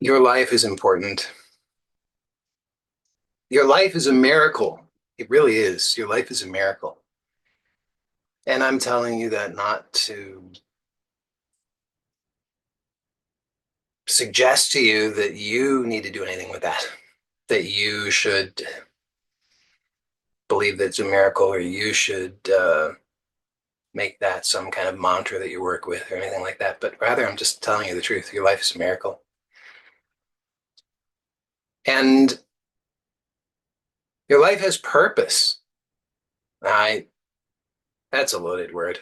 Your life is important. Your life is a miracle. It really is. Your life is a miracle. And I'm telling you that not to suggest to you that you need to do anything with that, that you should believe that it's a miracle or you should make that some kind of mantra that you work with or anything like that. But rather, I'm just telling you the truth. Your life is a miracle. And your life has purpose. I, that's a loaded word.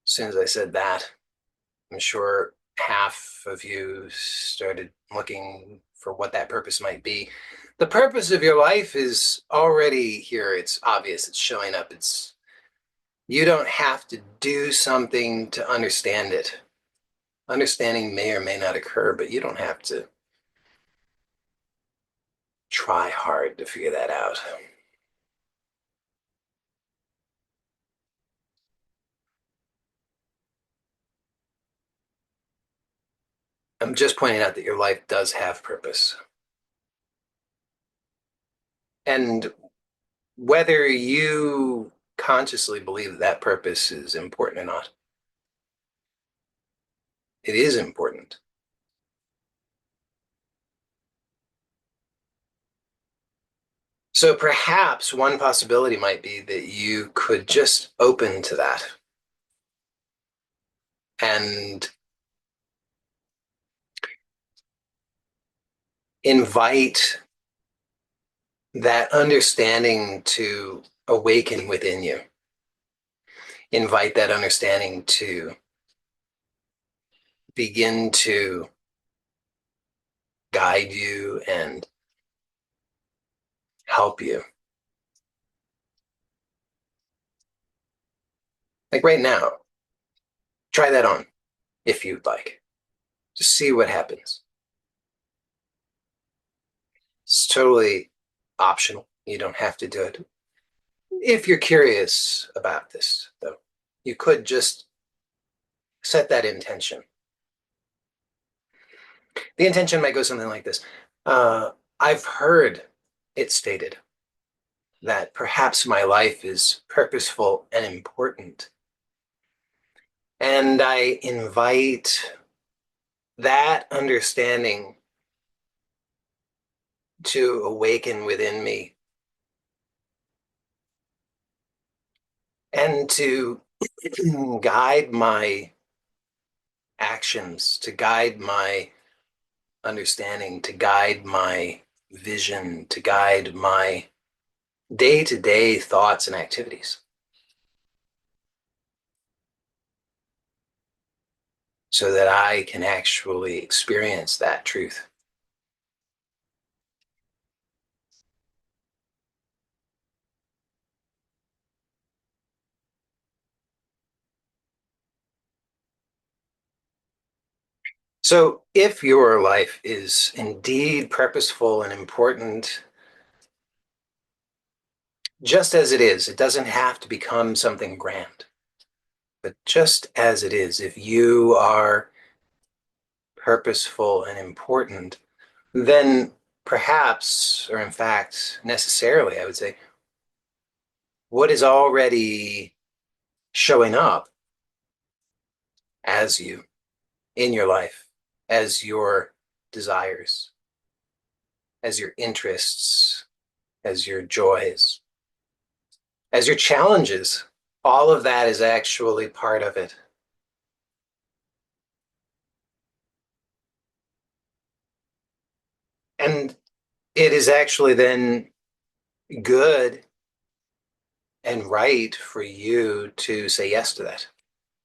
As soon as I said that, I'm sure half of you started looking for what that purpose might be. The purpose of your life is already here. It's obvious. It's showing up. It's you don't have to do something to understand it. Understanding may or may not occur, but you don't have to try hard to figure that out. I'm just pointing out that your life does have purpose. And whether you consciously believe that that purpose is important or not, it is important. So perhaps one possibility might be that you could just open to that and invite that understanding to awaken within you. Invite that understanding to begin to guide you and help you. Like right now, try that on if you'd like. Just see what happens. It's totally optional. You don't have to do it. If you're curious about this, though, you could just set that intention. The intention might go something like this. I've heard it stated that perhaps my life is purposeful and important. And I invite that understanding to awaken within me and to guide my actions, to guide my understanding, to guide my vision, to guide my day to day thoughts and activities so that I can actually experience that truth. So, if your life is indeed purposeful and important, just as it is, it doesn't have to become something grand, but just as it is, if you are purposeful and important, then perhaps, or in fact, necessarily, I would say, what is already showing up as you in your life, as your desires, as your interests, as your joys, as your challenges, all of that is actually part of it. And it is actually then good and right for you to say yes to that,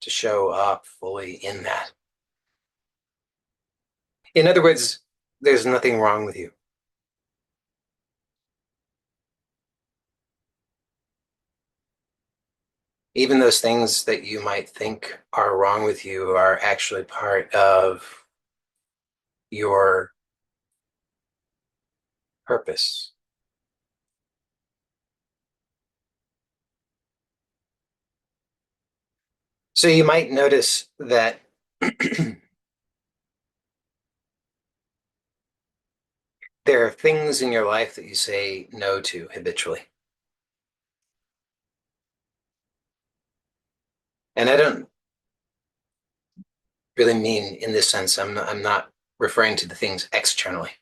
to show up fully in that. In other words, there's nothing wrong with you. Even those things that you might think are wrong with you are actually part of your purpose. So you might notice that there are things in your life that you say no to habitually. And I don't really mean in this sense, I'm not referring to the things externally,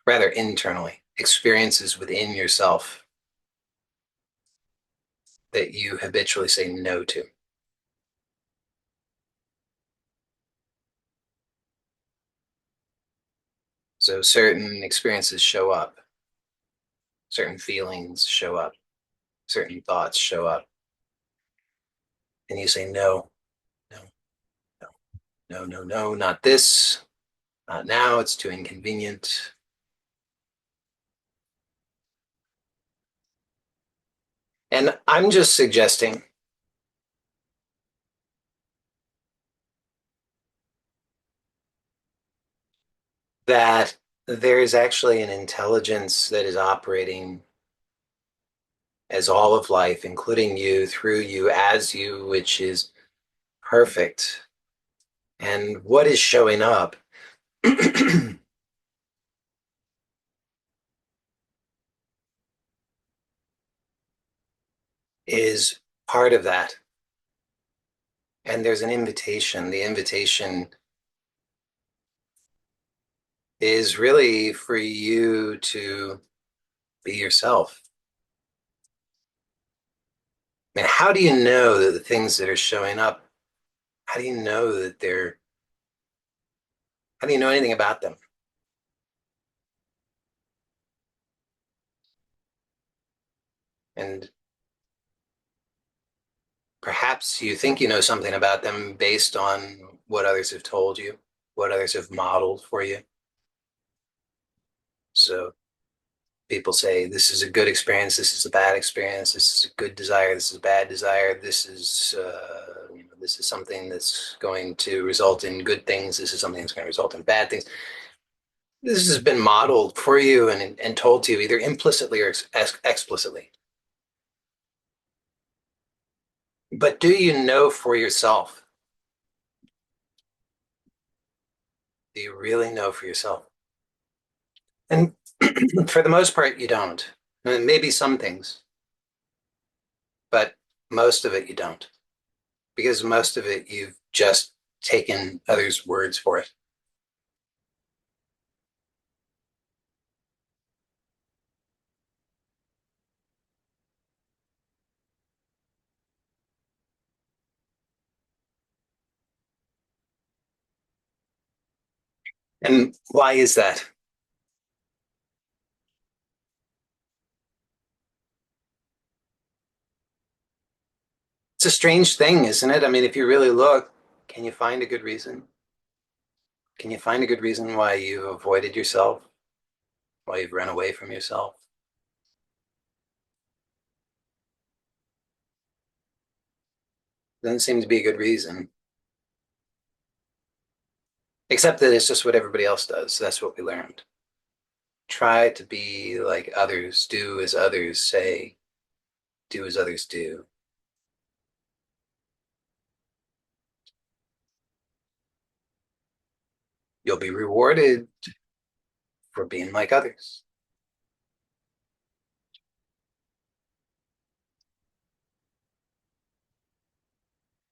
rather internally, experiences within yourself that you habitually say no to. So certain experiences show up, certain feelings show up, certain thoughts show up, and you say no, no, no, no, no, no, not this, not now, it's too inconvenient. And I'm just suggesting that there is actually an intelligence that is operating as all of life, including you, through you, as you, which is perfect. And what is showing up is part of that. And there's an invitation. The invitation is really for you to be yourself. I mean, how do you know that the things that are showing up, how do you know that how do you know anything about them? And perhaps you think you know something about them based on what others have told you, what others have modeled for you. So people say this is a good experience, this is a bad experience, this is a good desire, this is a bad desire, this is something that's going to result in good things, this is something that's going to result in bad things. This has been modeled for you and told to you either implicitly or explicitly. But do you know for yourself? Do you really know for yourself? And for the most part, you don't. I mean, maybe some things, but most of it you don't, because most of it you've just taken others' words for it. And why is that? It's a strange thing, isn't it? I mean, if you really look, can you find a good reason? Can you find a good reason why you've avoided yourself, why you've run away from yourself? Doesn't seem to be a good reason, except that it's just what everybody else does. That's what we learned. Try to be like others, do as others say, do as others do. You'll be rewarded for being like others.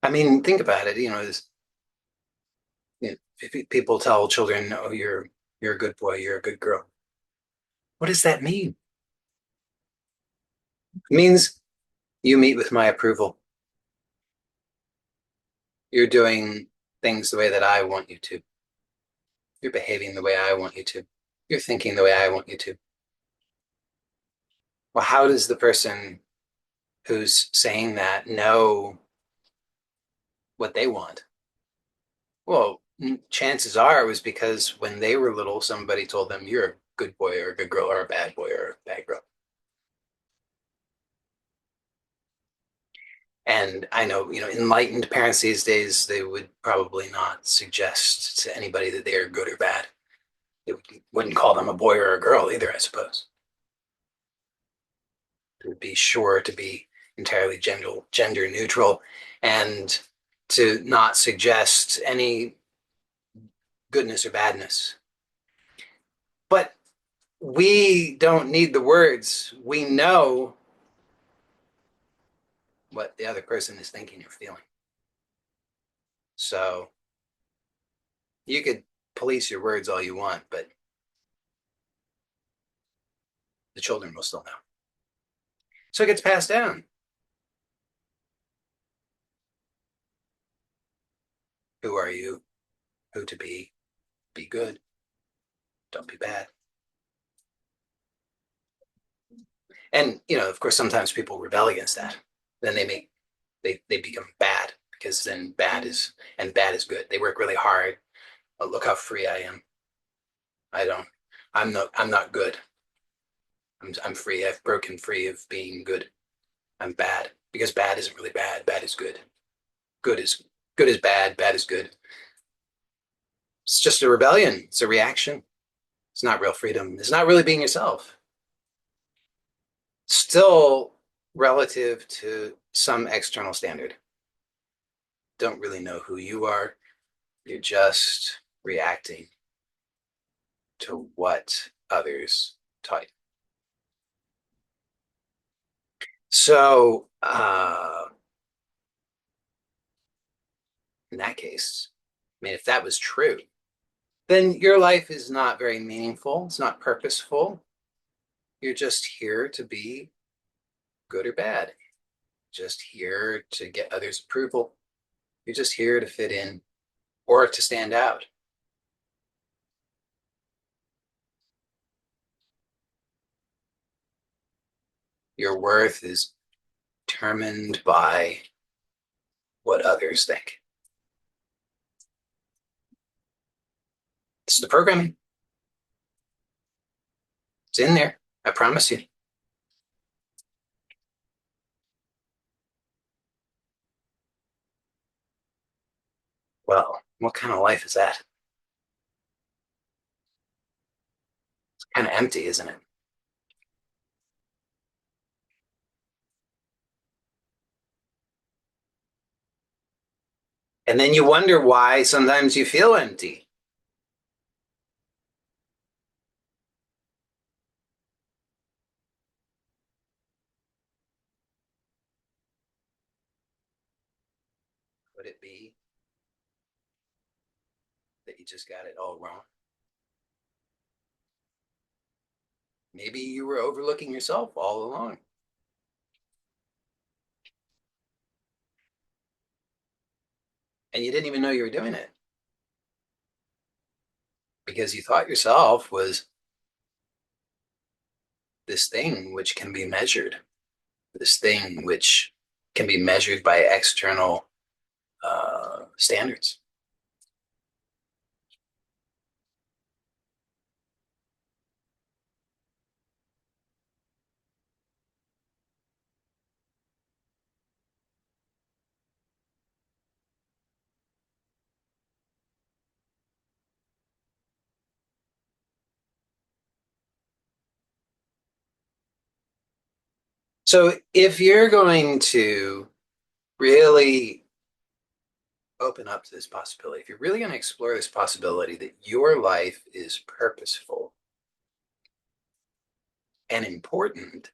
I mean, think about it. You know, if people tell children, "Oh, you're a good boy, you're a good girl." What does that mean? It means you meet with my approval. You're doing things the way that I want you to. You're behaving the way I want you to. You're thinking the way I want you to. Well, how does the person who's saying that know what they want? Well, chances are it was because when they were little, somebody told them you're a good boy or a good girl or a bad boy or a bad girl. And I know, enlightened parents these days, they would probably not suggest to anybody that they are good or bad. They wouldn't call them a boy or a girl either, I suppose. It would be sure to be entirely gender neutral and to not suggest any goodness or badness. But we don't need the words. We know what the other person is thinking or feeling. So you could police your words all you want, but the children will still know. So it gets passed down. Who are you? Who to be? Be good. Don't be bad. And of course, sometimes people rebel against that. Then they become bad because then bad is good. They work really hard. Oh, look how free I am. I don't. I'm not good. I'm free. I've broken free of being good. I'm bad because bad isn't really bad. Bad is good. Good is good is bad. Bad is good. It's just a rebellion. It's a reaction. It's not real freedom. It's not really being yourself. Still relative to some external standard. Don't really know who you are. You're just reacting to what others taught you. So, in that case, I mean, if that was true, then your life is not very meaningful. It's not purposeful. You're just here to be good or bad, just here to get others' approval. You're just here to fit in or to stand out. Your worth is determined by what others think. It's the programming. It's in there. I promise you. Well, what kind of life is that? It's kind of empty, isn't it? And then you wonder why sometimes you feel empty. Could it be that you just got it all wrong? Maybe you were overlooking yourself all along and you didn't even know you were doing it because you thought yourself was this thing which can be measured, this thing which can be measured by external standards. So if you're going to really open up to this possibility, if you're really going to explore this possibility that your life is purposeful and important,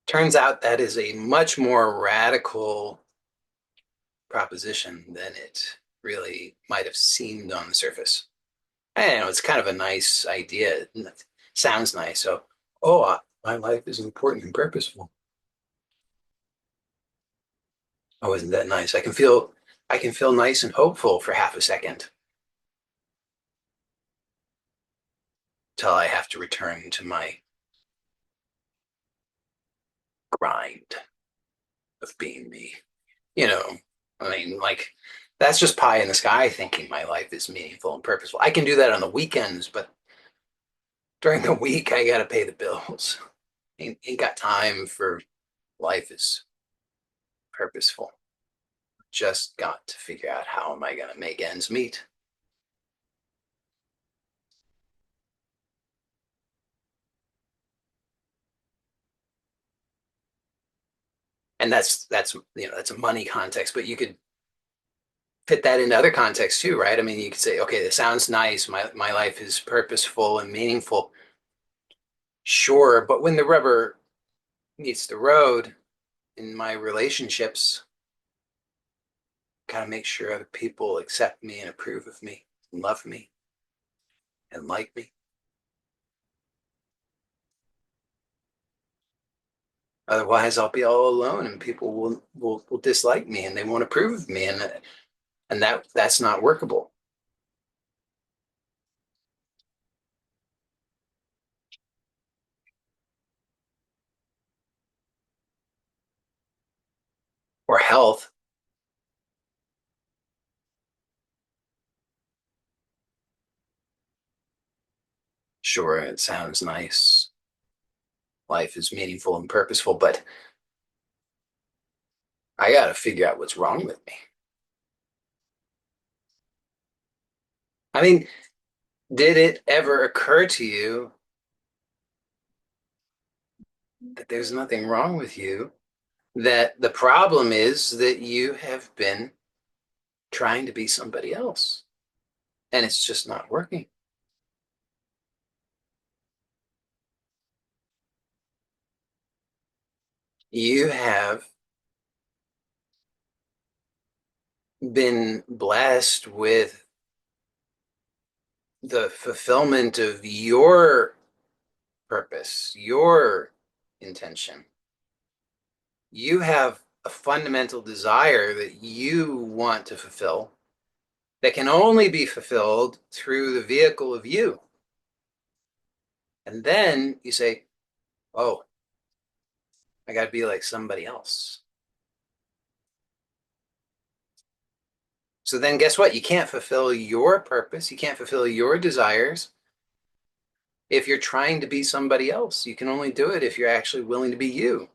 turns out that is a much more radical proposition than it really might have seemed on the surface. I know it's kind of a nice idea. It sounds nice. So, my life is important and purposeful. Oh, isn't that nice? I can feel nice and hopeful for half a second till I have to return to my grind of being me. You know, I mean, like that's just pie in the sky thinking my life is meaningful and purposeful. I can do that on the weekends, but during the week I gotta pay the bills. Ain't got time for life is purposeful. Just got to figure out how am I gonna make ends meet. And that's a money context, but you could fit that into other contexts too, right? I mean, you could say, okay, this sounds nice. My life is purposeful and meaningful. Sure, but when the rubber meets the road in my relationships, gotta make sure other people accept me and approve of me and love me and like me. Otherwise, I'll be all alone and people will dislike me and they won't approve of me and that's not workable. Or health. Sure, it sounds nice. Life is meaningful and purposeful, but I gotta figure out what's wrong with me. I mean, did it ever occur to you that there's nothing wrong with you? That the problem is that you have been trying to be somebody else and it's just not working. You have been blessed with the fulfillment of your purpose, your intention. You have a fundamental desire that you want to fulfill that can only be fulfilled through the vehicle of you. And then you say, oh, I got to be like somebody else. So then guess what? You can't fulfill your purpose. You can't fulfill your desires if you're trying to be somebody else. You can only do it if you're actually willing to be you.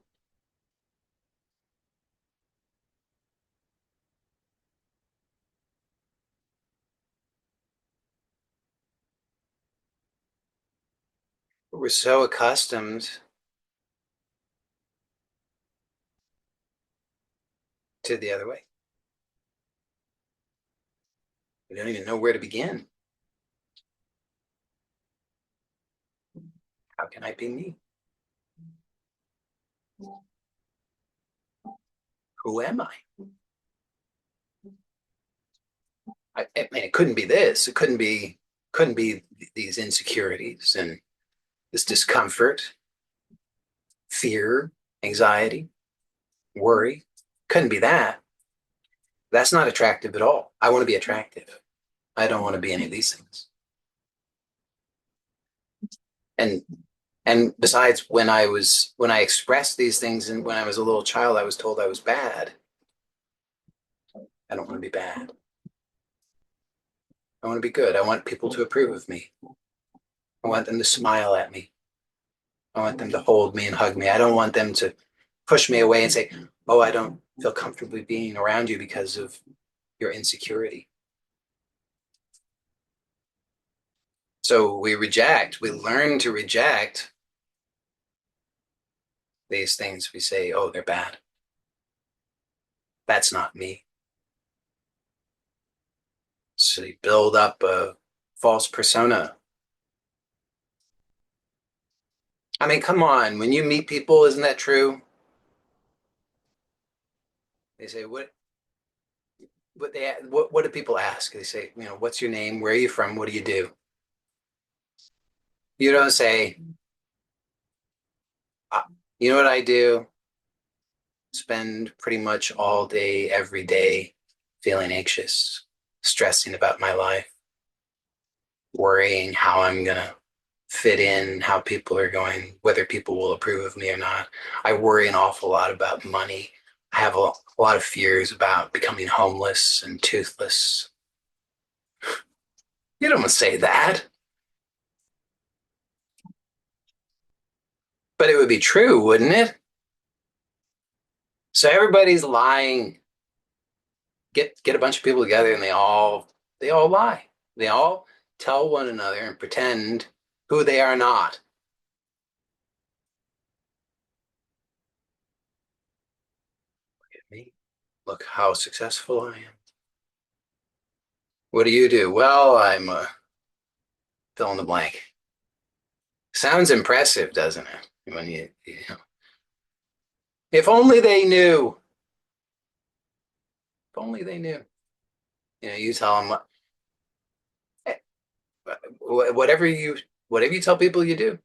We're so accustomed to the other way. We don't even know where to begin. How can I be me? Who am I? I mean, it couldn't be this. It couldn't be these insecurities and this discomfort, fear, anxiety, worry. Couldn't be that. That's not attractive at all. I want to be attractive. I don't want to be any of these things. And and besides, when I expressed these things and when I was a little child, I was told I was bad. I don't want to be bad. I want to be good. I want people to approve of me. I want them to smile at me. I want them to hold me and hug me. I don't want them to push me away and say, oh, I don't feel comfortable being around you because of your insecurity. So we learn to reject these things. We say, oh, they're bad. That's not me. So you build up a false persona. I mean, come on, when you meet people, isn't that true? They say, what do people ask? They say, what's your name? Where are you from? What do you do? You don't say, uh, you know what I do? Spend pretty much all day, every day feeling anxious, stressing about my life, worrying how I'm going to fit in, how people are going, whether people will approve of me or not. I worry an awful lot about money. I have a lot of fears about becoming homeless and toothless. You don't say that, but it would be true, wouldn't it? So everybody's lying. Get a bunch of people together and they all lie. They all tell one another and pretend who they are not. Look at me. Look how successful I am. What do you do? Well, I'm fill in the blank. Sounds impressive, doesn't it? When if only they knew. If only they knew. You tell them whatever you tell people you do.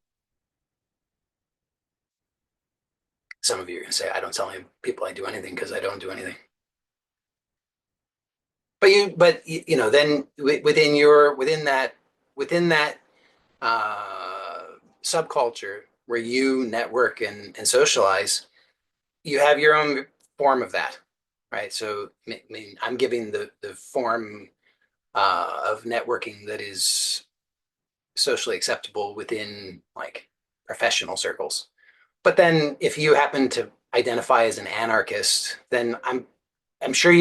Some of you are going to say, I don't tell any people I do anything because I don't do anything. Then within that uh, subculture where you network and socialize, you have your own form of that, right? So, I mean, I'm giving the form of networking that is socially acceptable within like professional circles. But then, if you happen to identify as an anarchist, then I'm sure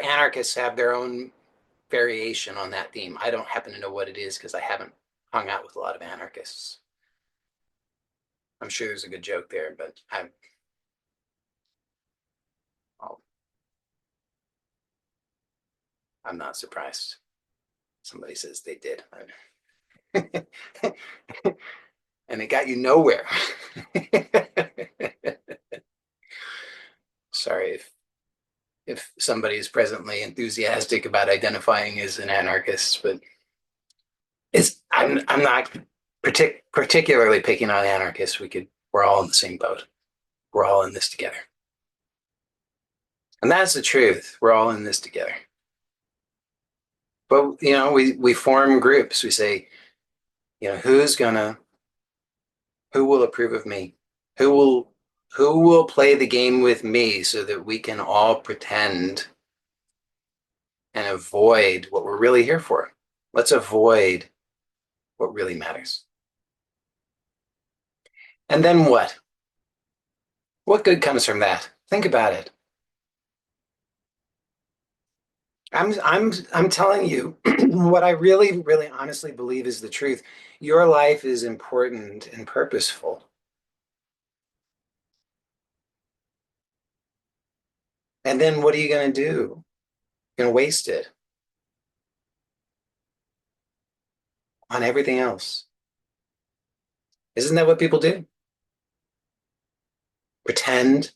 anarchists have their own variation on that theme. I don't happen to know what it is because I haven't hung out with a lot of anarchists. I'm sure there's a good joke there, but I'll, I'm not surprised. Somebody says they did. And it got you nowhere. Sorry if somebody is presently enthusiastic about identifying as an anarchist, but I'm not particularly picking on anarchists. We're all in the same boat. We're all in this together. And that's the truth. We're all in this together. But we form groups. We say, who will approve of me? Who will who will play the game with me so that we can all pretend and avoid what we're really here for? Let's avoid what really matters. And then what? What good comes from that? Think about it. I'm telling you what I really, really honestly believe is the truth. Your life is important and purposeful. And then what are you going to do? You're going to waste it on everything else. Isn't that what people do? Pretend,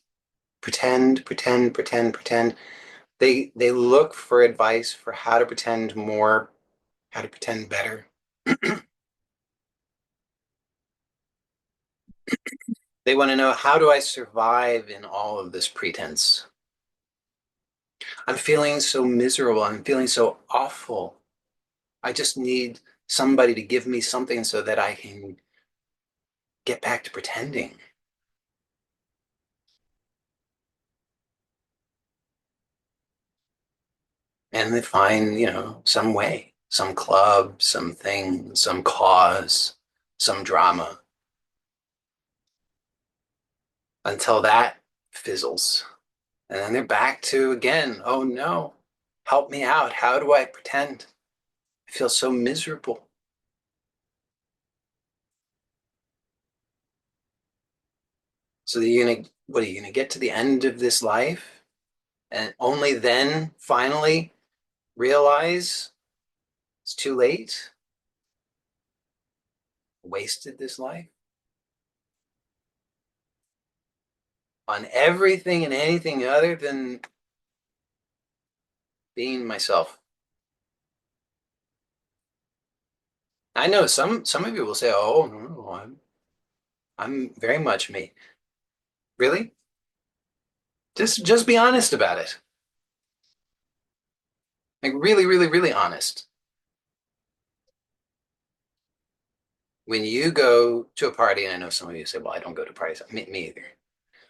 pretend, pretend, pretend, pretend. They look for advice for how to pretend more, how to pretend better. They want to know, how do I survive in all of this pretense? I'm feeling so miserable. I'm feeling so awful. I just need somebody to give me something so that I can get back to pretending. And they find, some way, some club, something, some cause, some drama until that fizzles. And then they're back to again, oh no, help me out. How do I pretend? I feel so miserable. So what are you gonna get to the end of this life and only then finally realize it's too late? Wasted this life on everything and anything other than being myself. I know some of you will say, "Oh, no, I'm very much me." Really? Just be honest about it. Like really, really, really honest. When you go to a party, and I know some of you say, "Well, I don't go to parties." Me either.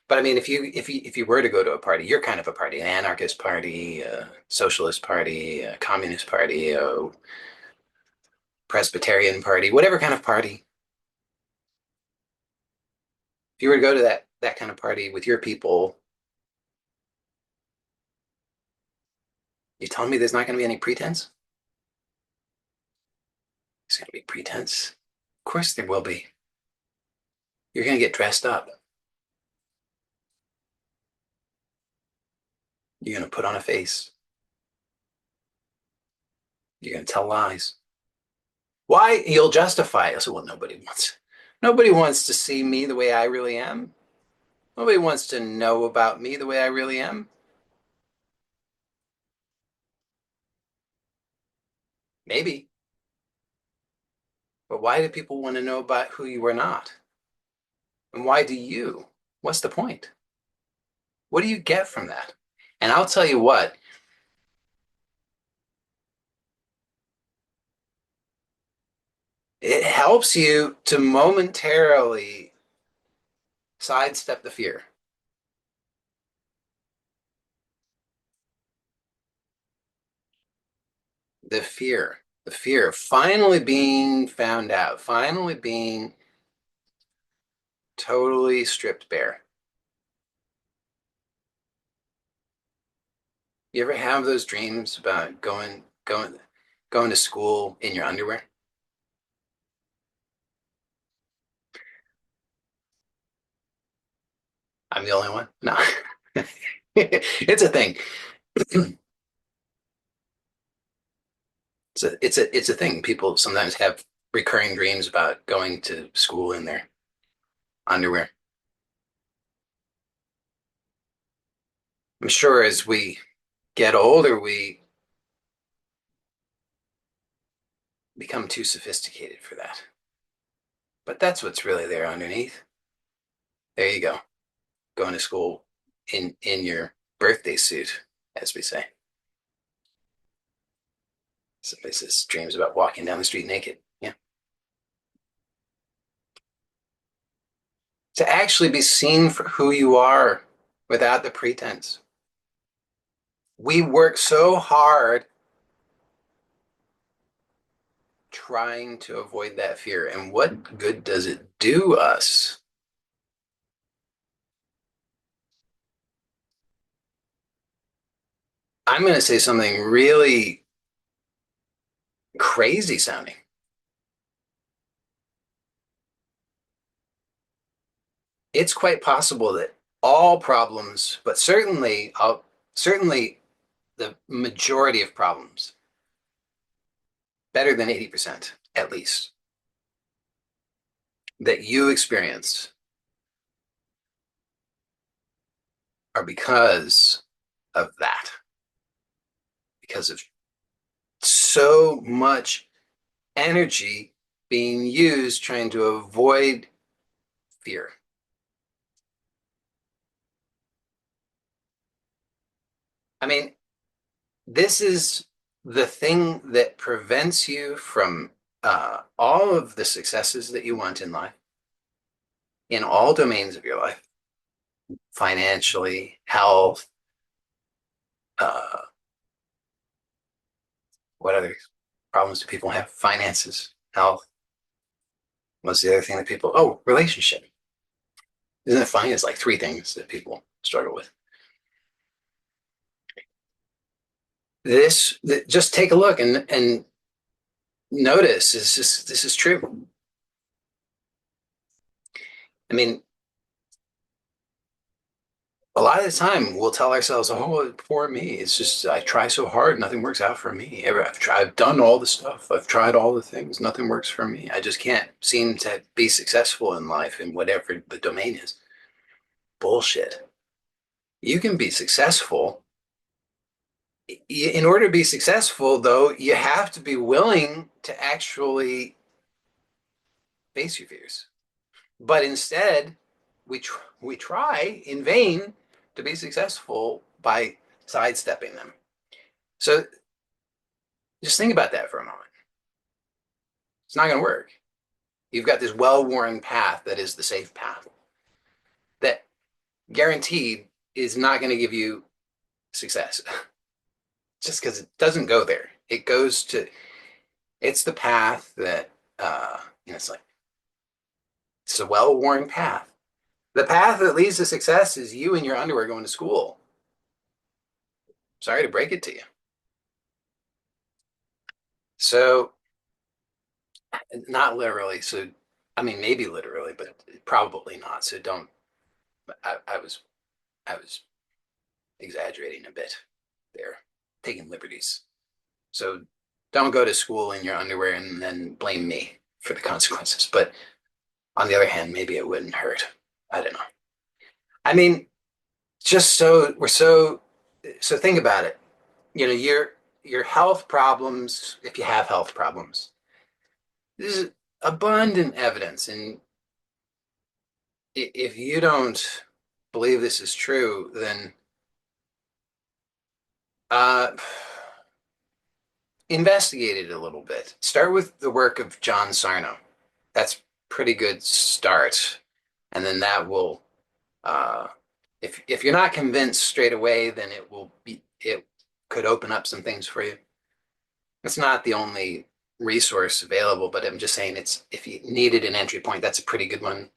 But I mean, if you were to go to a party, you're kind of a party, an anarchist party, a socialist party, a communist party, a Presbyterian party, whatever kind of party. If you were to go to that kind of party with your people, you telling me there's not going to be any pretense? There's going to be pretense. Of course there will be. You're going to get dressed up. You're going to put on a face. You're going to tell lies. Why? You'll justify it. So, well, nobody wants to see me the way I really am. Nobody wants to know about me the way I really am. Maybe. But why do people want to know about who you are not? And why do you? What's the point? What do you get from that? And I'll tell you what, it helps you to momentarily sidestep the fear. The fear of finally being found out, finally being totally stripped bare. You ever have those dreams about going to school in your underwear? I'm the only one? No. It's a thing. It's a thing. People sometimes have recurring dreams about going to school in their underwear. I'm sure as we get older, we become too sophisticated for that. But that's what's really there underneath. There you go. Going to school in your birthday suit, as we say. Somebody says dreams about walking down the street naked. Yeah. To actually be seen for who you are without the pretense. We work so hard trying to avoid that fear. And what good does it do us? I'm going to say something really crazy sounding. It's quite possible that all problems, but certainly the majority of problems, better than 80% at least, that you experience are because of that, because of so much energy being used trying to avoid fear. I mean, this is the thing that prevents you from all of the successes that you want in life, in all domains of your life, financially, health, uh, what other problems do people have? Finances, health. What's the other thing that people, oh, relationship. Isn't it funny? It's like three things that people struggle with. Just take a look and notice this is true. I mean, a lot of the time we'll tell ourselves, "Oh, poor me. It's just I try so hard, nothing works out for me. I've done all the stuff. I've tried all the things, nothing works for me. I just can't seem to be successful in life in whatever the domain is." Bullshit. You can be successful. In order to be successful, though, you have to be willing to actually face your fears. But instead, we try in vain to be successful by sidestepping them. So just think about that for a moment. It's not going to work. You've got this well-worn path that is the safe path that guaranteed is not going to give you success just because it doesn't go there. It's the path that, it's like, it's a well-worn path. The path that leads to success is you in your underwear going to school. Sorry to break it to you. So, not literally. So, I mean, maybe literally, but probably not. So don't. I was exaggerating a bit there, taking liberties. So Don't go to school in your underwear and then blame me for the consequences. But on the other hand, maybe it wouldn't hurt. I don't know. I mean, just so we're so think about it. You know, your health problems, if you have health problems, there's abundant evidence. And if you don't believe this is true, then uh, investigate it a little bit. Start with the work of John Sarno. That's pretty good start. And then that will, uh, if you're not convinced straight away, then it could open up some things for you. It's not the only resource available, but I'm just saying it's if you needed an entry point, that's a pretty good one.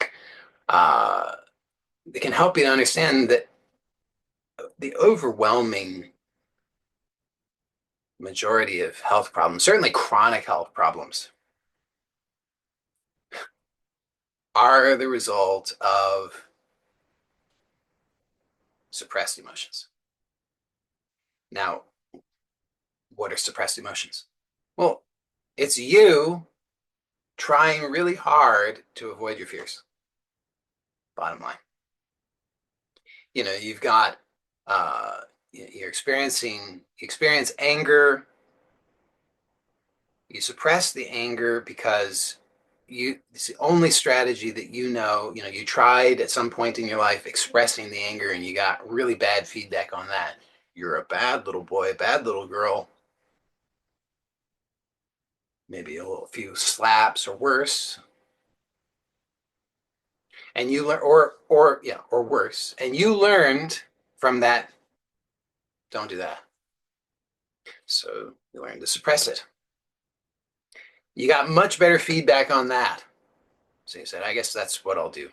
Uh, it can help you to understand that the overwhelming majority of health problems, certainly chronic health problems, are the result of suppressed emotions. Now, what are suppressed emotions? Well, it's you trying really hard to avoid your fears. Bottom line. You know, you've got you're experience anger. You suppress the anger because it's the only strategy that you know, you tried at some point in your life expressing the anger and you got really bad feedback on that. You're a bad little boy, bad little girl, maybe a few slaps or worse. And you learn or yeah, or worse. And you learned from that, don't do that. So you learn to suppress it. You got much better feedback on that. So you said, I guess that's what I'll do.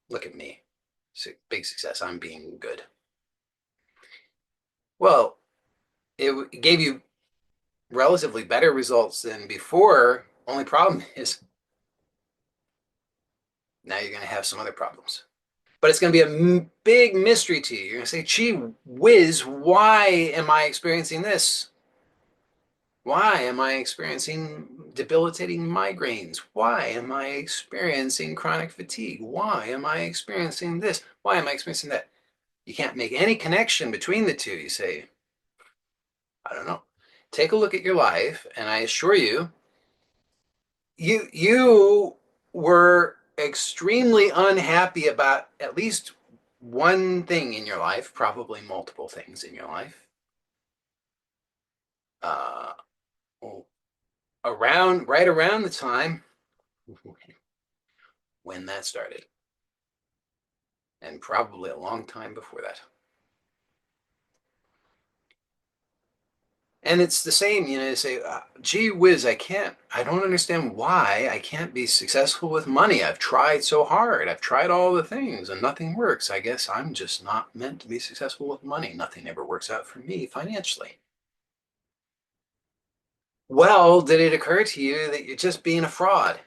Look at me. Big success. I'm being good. Well, it gave you relatively better results than before. Only problem is now you're going to have some other problems. But it's going to be a big mystery to you. You're going to say, gee whiz, why am I experiencing this? Why am I experiencing debilitating migraines? Why am I experiencing chronic fatigue? Why am I experiencing this? Why am I experiencing that? You can't make any connection between the two. You say, I don't know. Take a look at your life, and I assure you, you were extremely unhappy about at least one thing in your life, probably multiple things in your life. Uh, right around the time when that started, and probably a long time before that. And it's the same, you know, you say, gee whiz, I don't understand why I can't be successful with money. I've tried so hard. I've tried all the things and nothing works. I guess I'm just not meant to be successful with money. Nothing ever works out for me financially. Well, did it occur to you that you're just being a fraud?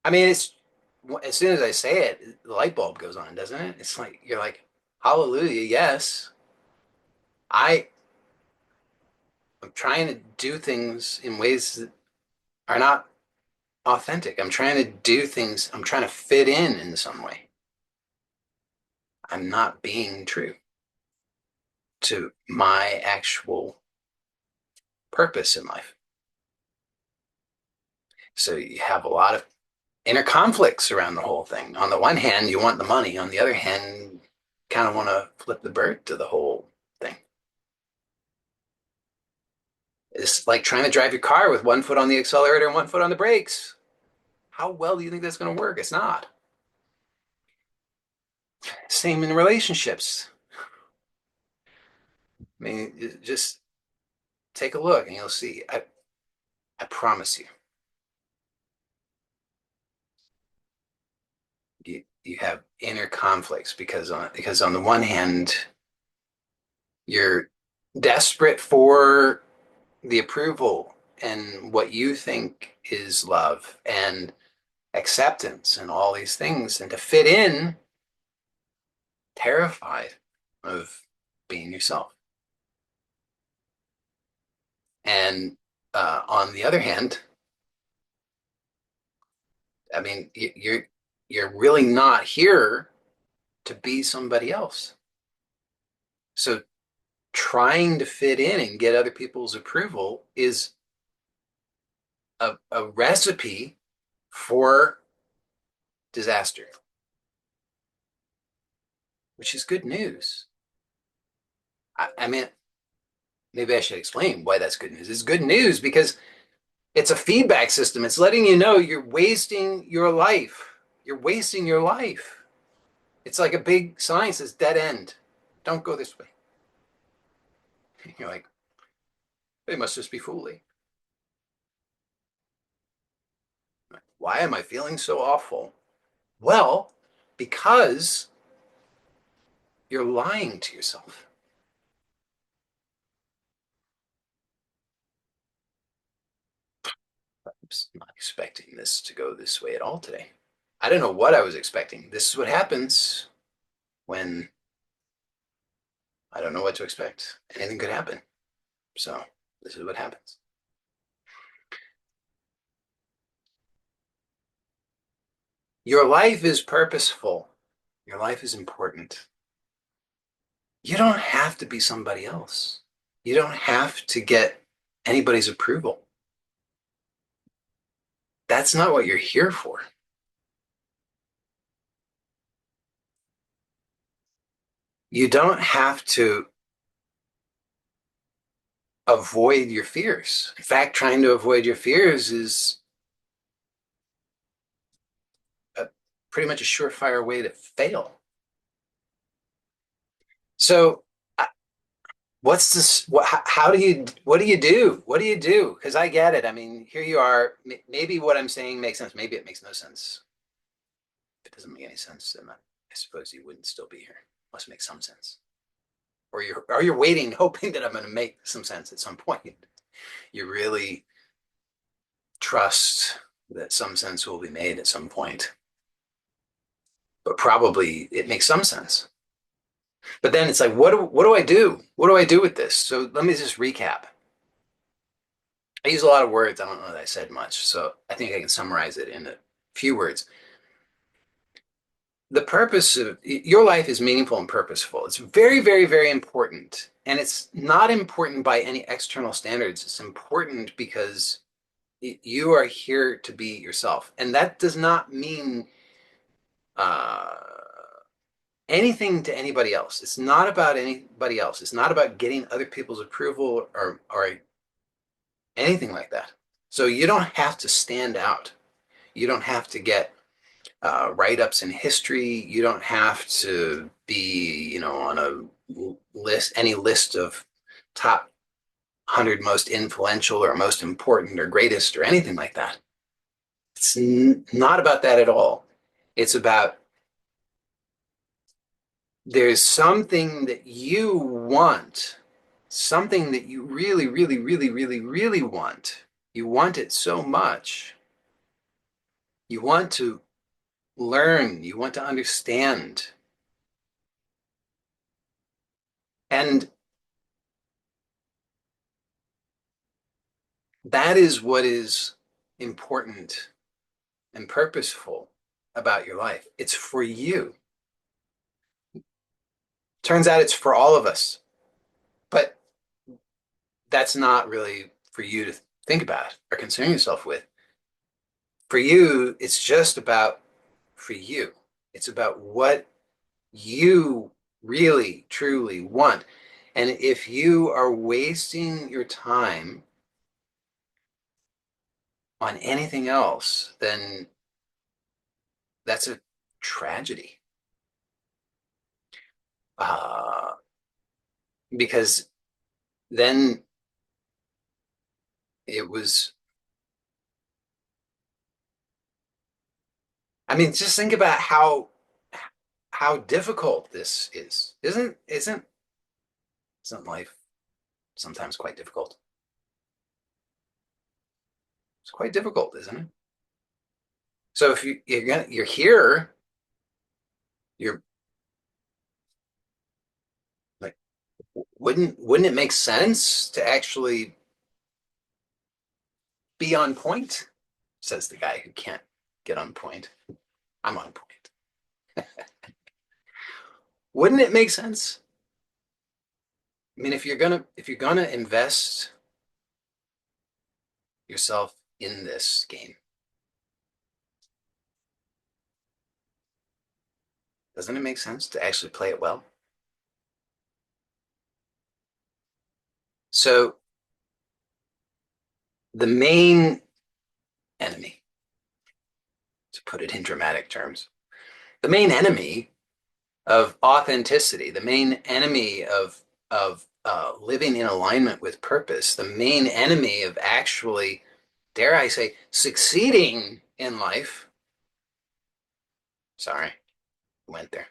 I mean, it's as soon as I say it, the light bulb goes on, doesn't it? It's like you're like, hallelujah, yes. I am trying to do things in ways that are not authentic. I'm trying to do things, I'm trying to fit in some way. I'm not being true to my actual purpose in life. So you have a lot of inner conflicts around the whole thing. On the one hand, you want the money. On the other hand, kind of want to flip the bird to the whole thing. It's like trying to drive your car with one foot on the accelerator and one foot on the brakes. How well do you think that's going to work? It's not. Same in relationships. I mean, just take a look and you'll see. I promise you have inner conflicts because on the one hand, you're desperate for the approval and what you think is love and acceptance and all these things and to fit in terrified of being yourself. And on the other hand, I mean, you're really not here to be somebody else. So trying to fit in and get other people's approval is a recipe for disaster, which is good news. I mean, maybe I should explain why that's good news. It's good news because it's a feedback system. It's letting you know you're wasting your life. You're wasting your life. It's like a big sign says dead end. Don't go this way. You're like, they must just be fooling. Why am I feeling so awful? Well, because you're lying to yourself. I'm not expecting this to go this way at all today. I don't know what I was expecting. This is what happens when I don't know what to expect. Anything could happen. So this is what happens. Your life is purposeful. Your life is important. You don't have to be somebody else. You don't have to get anybody's approval. That's not what you're here for. You don't have to avoid your fears. In fact, trying to avoid your fears is a, pretty much a surefire way to fail. So, what's this? How do you? What do you do? What do you do? Because I get it. I mean, here you are. Maybe what I'm saying makes sense. Maybe it makes no sense. If it doesn't make any sense, then I suppose you wouldn't still be here. Must make some sense. Or you're waiting, hoping that I'm going to make some sense at some point. You really trust that some sense will be made at some point, but probably it makes some sense. But then it's like, what do I do? What do I do with this? So let me just recap. I use a lot of words. I don't know that I said much, so I think I can summarize it in a few words. The purpose of your life is meaningful and purposeful. It's very, very, very important. And it's not important by any external standards. It's important because you are here to be yourself. And that does not mean uh, anything to anybody else. It's not about anybody else. It's not about getting other people's approval or anything like that. So you don't have to stand out. You don't have to get write-ups in history. You don't have to be, on a list, any list of top 100 most influential or most important or greatest or anything like that. It's not about that at all. It's about there's something that you want, something that you really, really, really, really, really want. You want it so much. You want to learn, you want to understand. And that is what is important and purposeful about your life. It's for you. Turns out it's for all of us, but that's not really for you to think about or concern yourself with. For you, it's just about for you. It's about what you really, truly want. And if you are wasting your time on anything else, then that's a tragedy. Uh, because then it was, I mean, just think about how difficult this is. Isn't life sometimes quite difficult? It's quite difficult, isn't it? So if you're here, you're Wouldn't it make sense to actually be on point? Says the guy who can't get on point. I'm on point. Wouldn't it make sense? I mean, if you're gonna invest yourself in this game, doesn't it make sense to actually play it well? So the main enemy, to put it in dramatic terms, the main enemy of authenticity, the main enemy of living in alignment with purpose, the main enemy of actually, dare I say, succeeding in life. Sorry, went there.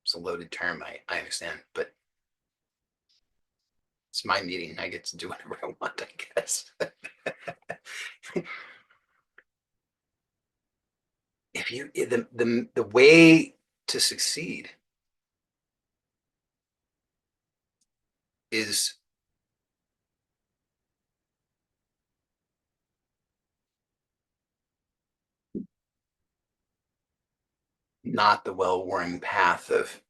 It's a loaded term, I understand, but it's my meeting. I get to do whatever I want, I guess. If you the way to succeed is not the well-worn path of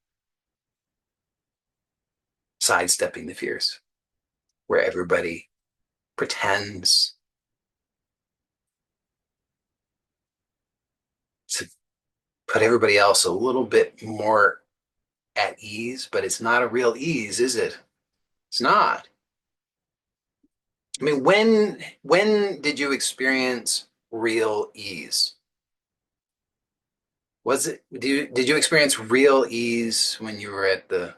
sidestepping the fears, where everybody pretends to put everybody else a little bit more at ease, but it's not a real ease, is it? It's not. I mean, when did you experience real ease? Was it did you experience real ease when you were at the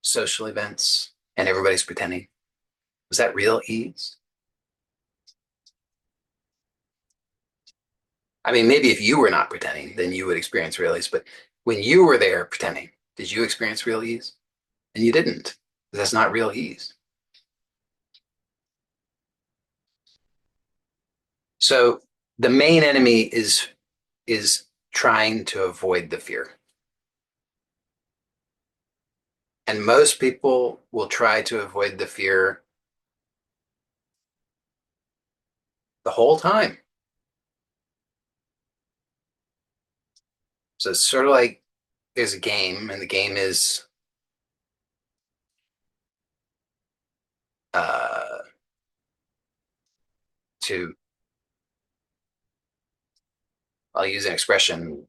social events and everybody's pretending? Was that real ease? I mean, maybe if you were not pretending, then you would experience real ease. But when you were there pretending, did you experience real ease? And you didn't. That's not real ease. So the main enemy is trying to avoid the fear. And most people will try to avoid the fear the whole time. So it's sort of like there's a game, and the game is uh, to, I'll use an expression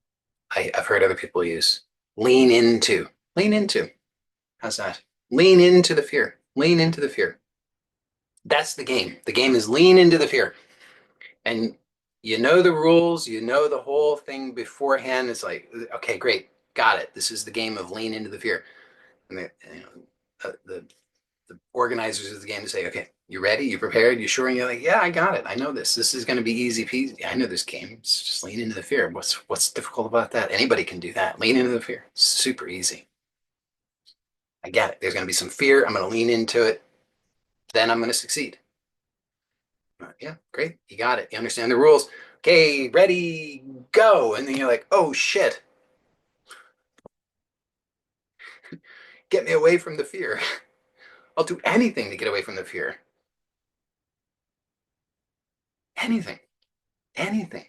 I've heard other people use, lean into. Lean into. How's that? Lean into the fear. Lean into the fear. That's the game. The game is lean into the fear. And you know the rules, you know the whole thing beforehand. It's like, okay, great, got it. This is the game of lean into the fear. And the organizers of the game say, okay, you ready? You prepared? You sure? And you're like, yeah, I got it. I know this. This is going to be easy peasy. I know this game. It's just lean into the fear. What's difficult about that? Anybody can do that. Lean into the fear. It's super easy. I get it. There's going to be some fear. I'm going to lean into it. Then I'm going to succeed. Yeah, great. You got it. You understand the rules. Okay, ready, go. And then you're like, oh shit, get me away from the fear. I'll do anything to get away from the fear. Anything, anything,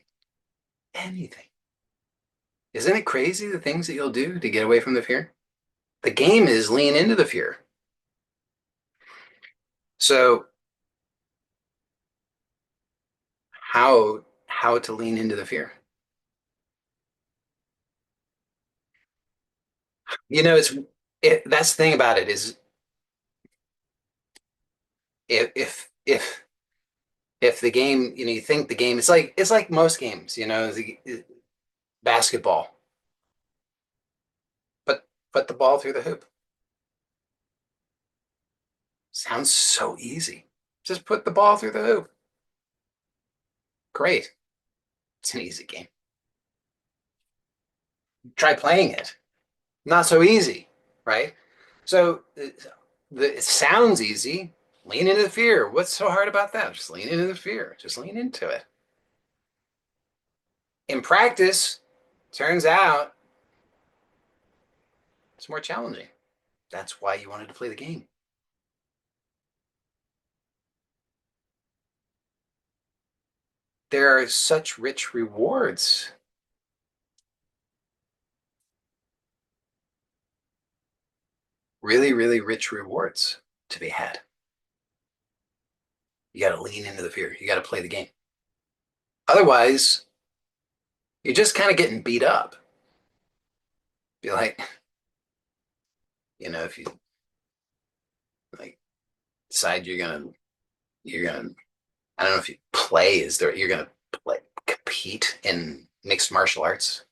anything. Isn't it crazy the things that you'll do to get away from the fear? The game is lean into the fear. So how to lean into the fear? You know, that's the thing about it is if if the game, you think the game, it's like most games, basketball, put the ball through the hoop. Sounds so easy. Just put the ball through the hoop. Great. It's an easy game. Try playing it. Not so easy, right? So it sounds easy. Lean into the fear. What's so hard about that? Just lean into the fear. Just lean into it. In practice, turns out it's more challenging. That's why you wanted to play the game. There are such rich rewards, really, really rich rewards to be had. You got to lean into the fear. You got to play the game. Otherwise, you're just kind of getting beat up. Be like, if you like decide you're gonna, I don't know if you play is there, you're gonna play compete in mixed martial arts.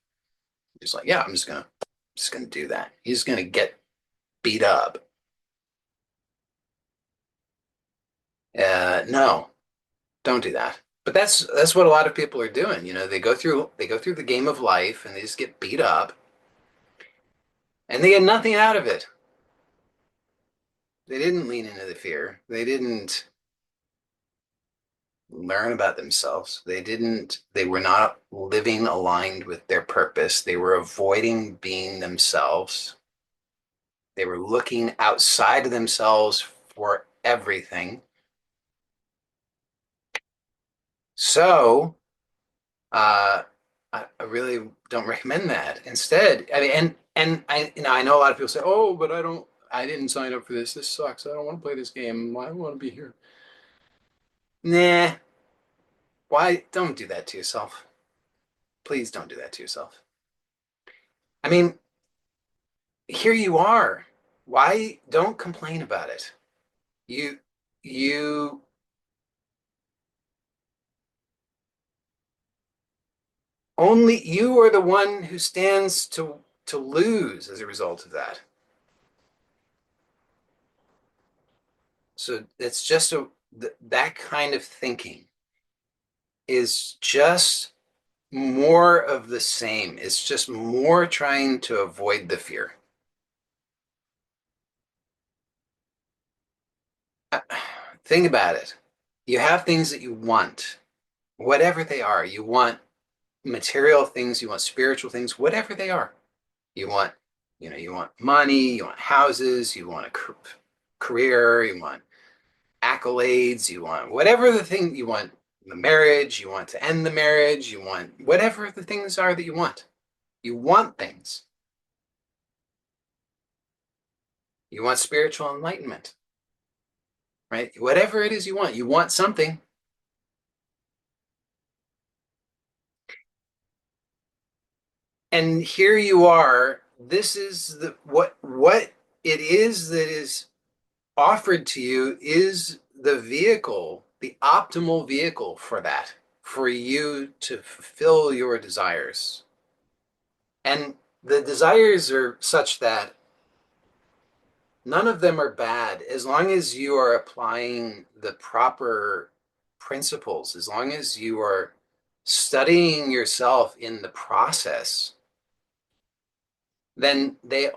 Just like, yeah, I'm just gonna do that. You're just gonna get beat up. No, don't do that. But that's what a lot of people are doing. They go through the game of life and they just get beat up and they get nothing out of it. They didn't lean into the fear. They didn't learn about themselves. They were not living aligned with their purpose. They were avoiding being themselves. They were looking outside of themselves for everything. So, uh, I really don't recommend that. Instead, I mean, and I know a lot of people say, "Oh, but I didn't sign up for this. This sucks. I don't want to play this game. I don't want to be here." Nah, why? Don't do that to yourself. Please don't do that to yourself. I mean, here you are. Why don't complain about it? You you only you are the one who stands to lose as a result of that. So it's just that kind of thinking is just more of the same. It's just more trying to avoid the fear. Uh, Think about it. You have things that you want, whatever they are. You want material things, you want spiritual things, whatever they are. You want, you want money, you want houses, you want a career, you want accolades, you want whatever the thing you want, the marriage, you want to end the marriage, you want whatever the things are that you want. You want things. You want spiritual enlightenment, right? Whatever it is you want something. And here you are. This is what it is that is offered to you is the vehicle, the optimal vehicle for that, for you to fulfill your desires. And the desires are such that none of them are bad as long as you are applying the proper principles, as long as you are studying yourself in the process, then the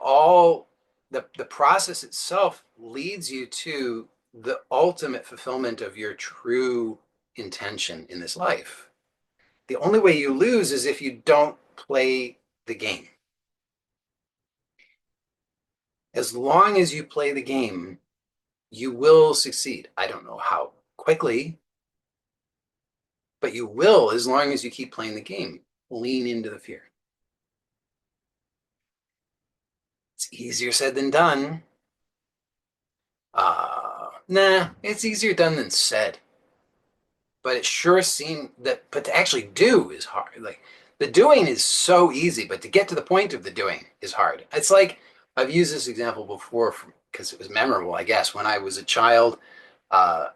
process itself leads you to the ultimate fulfillment of your true intention in this life. The only way you lose is if you don't play the game. As long as you play the game, you will succeed. I don't know how quickly, but you will as long as you keep playing the game. Lean into the fear. It's easier said than done. Nah, it's easier done than said. But it sure seemed that, but to actually do is hard. Like the doing is so easy, but to get to the point of the doing is hard. It's like I've used this example before because it was memorable, I guess. When I was a child, uh,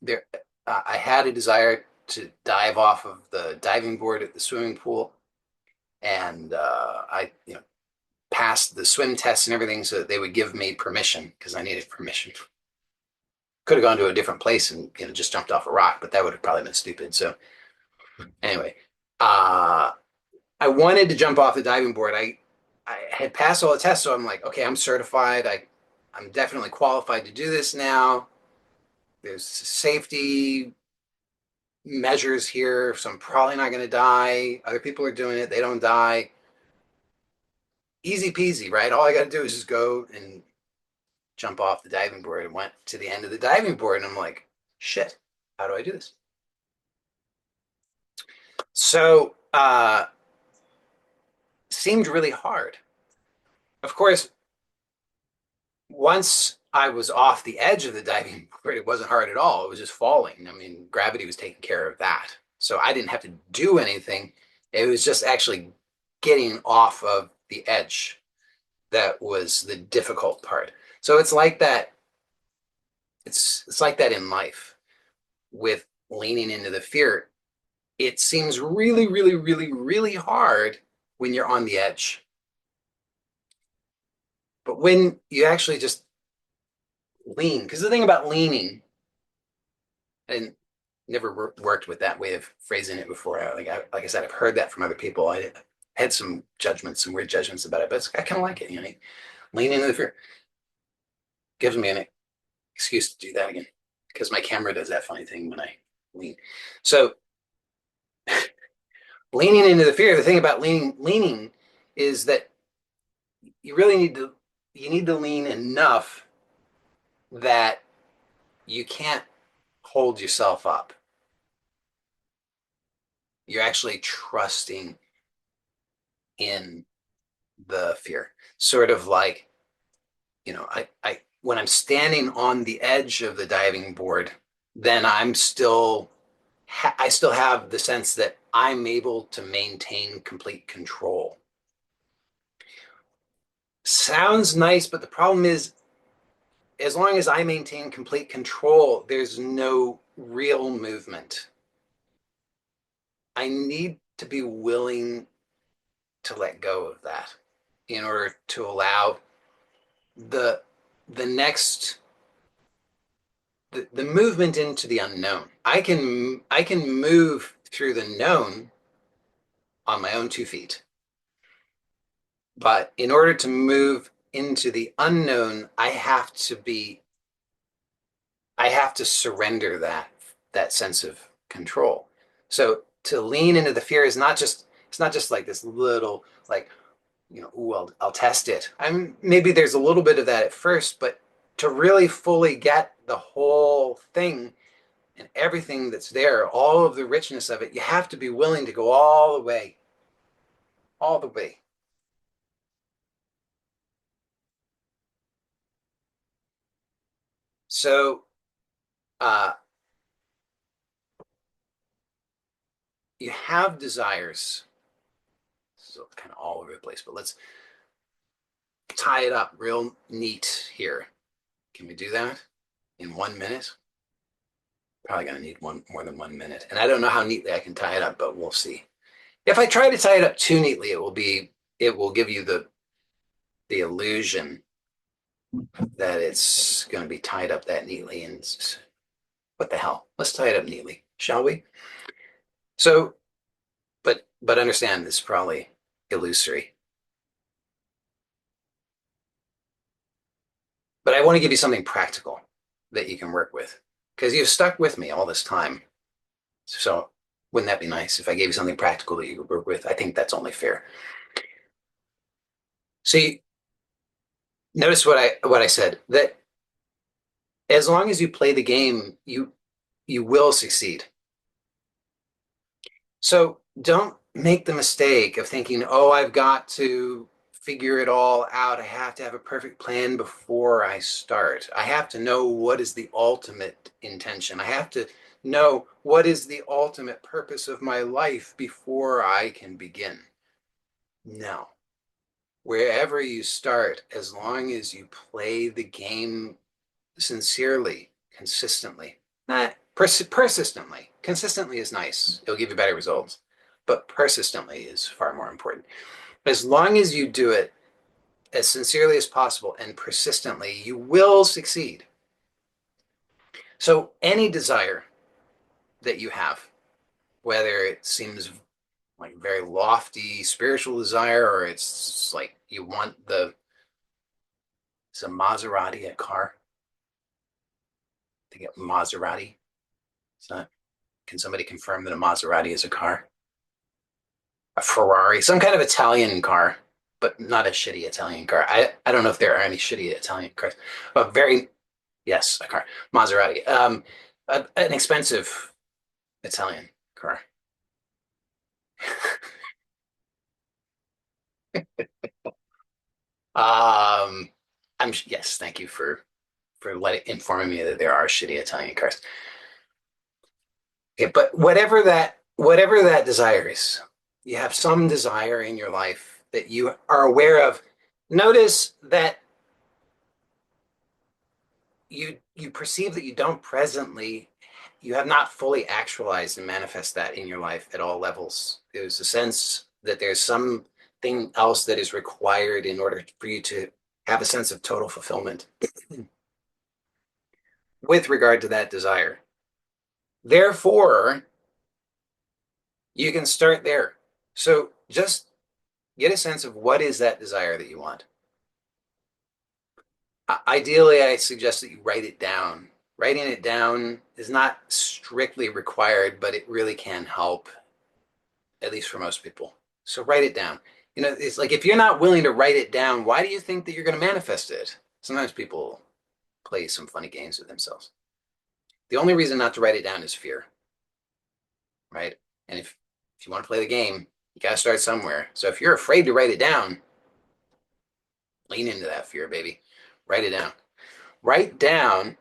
there I had a desire to dive off of the diving board at the swimming pool, and I, passed the swim tests and everything, so that they would give me permission because I needed permission. Could have gone to a different place and just jumped off a rock, but that would have probably been stupid. So anyway, uh, I wanted to jump off the diving board. I had passed all the tests, so I'm like, okay, I'm certified. I'm definitely qualified to do this now. There's safety measures here, so I'm probably not going to die. Other people are doing it; they don't die. easy peasy, right? All I got to do is just go and jump off the diving board and went to the end of the diving board. And I'm like, shit, how do I do this? So, seemed really hard. Of course, once I was off the edge of the diving board, it wasn't hard at all. It was just falling. I mean, gravity was taking care of that. So I didn't have to do anything. It was just actually getting off of the edge that was the difficult part. So it's like that. It's like that in life with leaning into the fear. It seems really, really, really, really hard when you're on the edge. But when you actually just lean, because the thing about leaning, and never worked with that way of phrasing it before. Like I said, I've heard that from other people. I had some judgments, some weird judgments about it, but I kind of like it. You know, lean into the fear gives me an excuse to do that again because my camera does that funny thing when I lean. So leaning into the fear. The thing about leaning is that you really need to lean enough that you can't hold yourself up. You're actually trusting in the fear. Sort of like, I when I'm standing on the edge of the diving board, then I still have the sense that I'm able to maintain complete control. Sounds nice, but the problem is, as long as I maintain complete control, there's no real movement. I need to be willing to let go of that in order to allow the the next the movement into the unknown. I can move through the known on my own 2 feet, but in order to move into the unknown, I have to surrender that sense of control. So to lean into the fear is not just it's not just like this little like ooh, I'll test it. Maybe there's a little bit of that at first, but to really fully get the whole thing and everything that's there, all of the richness of it, you have to be willing to go all the way, all the way. So uh, you have desires. So kind of all over the place, but let's tie it up real neat here. Can we do that in 1 minute? Probably gonna need more than 1 minute. And I don't know how neatly I can tie it up, but we'll see. If I try to tie it up too neatly, it will give you the illusion that it's going to be tied up that neatly. And what the hell? Let's tie it up neatly, shall we? So, but understand this is probably illusory. But I want to give you something practical that you can work with because you've stuck with me all this time. So wouldn't that be nice if I gave you something practical that you could work with? I think that's only fair. See, notice what I said that as long as you play the game, you will succeed. So don't make the mistake of thinking, oh, I've got to figure it all out. I have to have a perfect plan before I start. I have to know what is the ultimate intention. I have to know what is the ultimate purpose of my life before I can begin. No. Wherever you start, as long as you play the game sincerely, consistently, not persistently. Consistently is nice. It'll give you better results, but persistently is far more important. As long as you do it as sincerely as possible and persistently, you will succeed. So any desire that you have, whether it seems like very lofty spiritual desire or it's like you want it's a Maserati, a car, to get Maserati. It's not. Can somebody confirm that a Maserati is a car? A Ferrari, some kind of Italian car. but not a shitty Italian car. I don't know if there are any shitty Italian cars. A very, yes, a car. Maserati. An expensive Italian car. Um, yes, thank you for letting informing me that there are shitty Italian cars. Okay, but whatever that desire is, you have some desire in your life that you are aware of. Notice that you perceive that you have not fully actualized and manifest that in your life at all levels. There's a sense that there's something else that is required in order for you to have a sense of total fulfillment with regard to that desire. Therefore, you can start there. So just get a sense of what is that desire that you want. Ideally, I suggest that you write it down. Writing it down is not strictly required, but it really can help, at least for most people. So write it down. It's like if you're not willing to write it down, why do you think that you're going to manifest it? Sometimes people play some funny games with themselves. The only reason not to write it down is fear, right? And if you want to play the game, you got to start somewhere. So if you're afraid to write it down, lean into that fear, baby. Write it down. Write down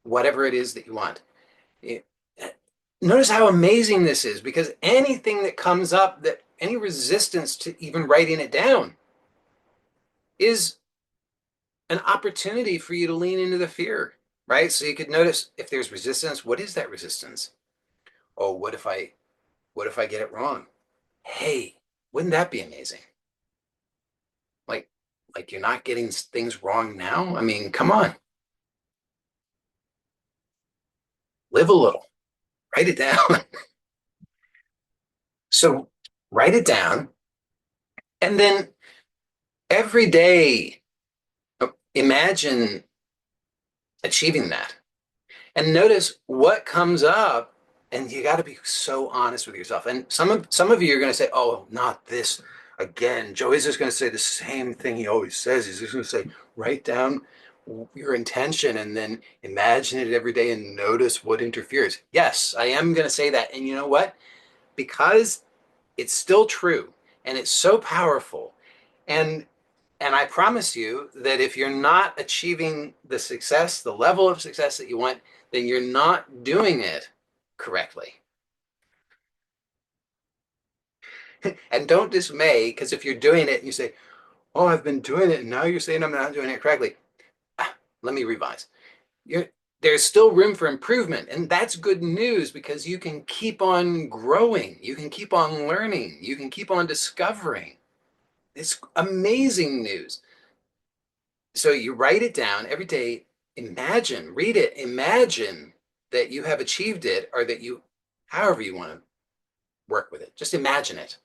whatever it is that you want. It, Notice how amazing this is because anything that comes up, that any resistance to even writing it down is an opportunity for you to lean into the fear, right? So you could notice if there's resistance, what is that resistance? Oh, what if I get it wrong? Hey, wouldn't that be amazing? Like like you're not getting things wrong now? I mean, come on. Live a little. Write it down. So write it down and then every day imagine achieving that and notice what comes up. And you got to be so honest with yourself. And some of you are going to say, oh, not this again. Joey's just going to say the same thing he always says. He's just going to say, write down your intention and then imagine it every day and notice what interferes. Yes, I am going to say that. And you know what? Because it's still true and it's so powerful. And and I promise you that if you're not achieving the success, the level of success that you want, then you're not doing it correctly. And don't dismay, because if you're doing it and you say, oh, I've been doing it, and now you're saying I'm not doing it correctly. Let me revise. You're, there's still room for improvement. And that's good news because you can keep on growing. You can keep on learning. You can keep on discovering. It's amazing news. So you write it down every day, imagine, read it, imagine that you have achieved it or that you, however you want to work with it, just imagine it.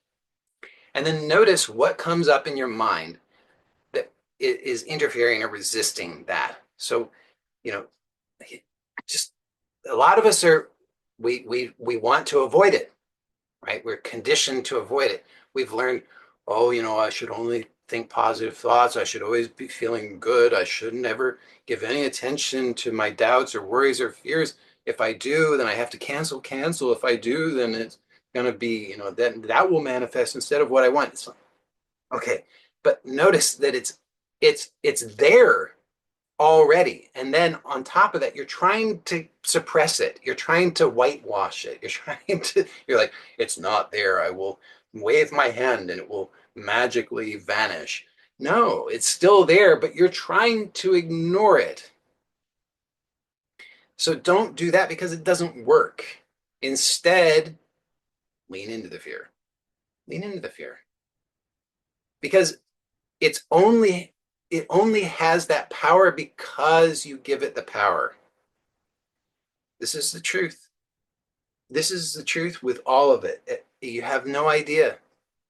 And then notice what comes up in your mind that is interfering or resisting that. So, you know, just a lot of us we want to avoid it, right? We're conditioned to avoid it. We've learned, oh, I should only think positive thoughts. I should always be feeling good. I shouldn't ever give any attention to my doubts or worries or fears. If I do, then I have to cancel. If I do, then it's going to be, that will manifest instead of what I want. It's like, okay, but notice that it's there already. And then on top of that, you're trying to suppress it. You're trying to whitewash it. You're like, it's not there. I will wave my hand and it will magically vanish. No, it's still there, but you're trying to ignore it. So don't do that because it doesn't work. Instead, lean into the fear. Lean into the fear. Because it's only it only has that power because you give it the power. This is the truth. This is the truth with all of it. You have no idea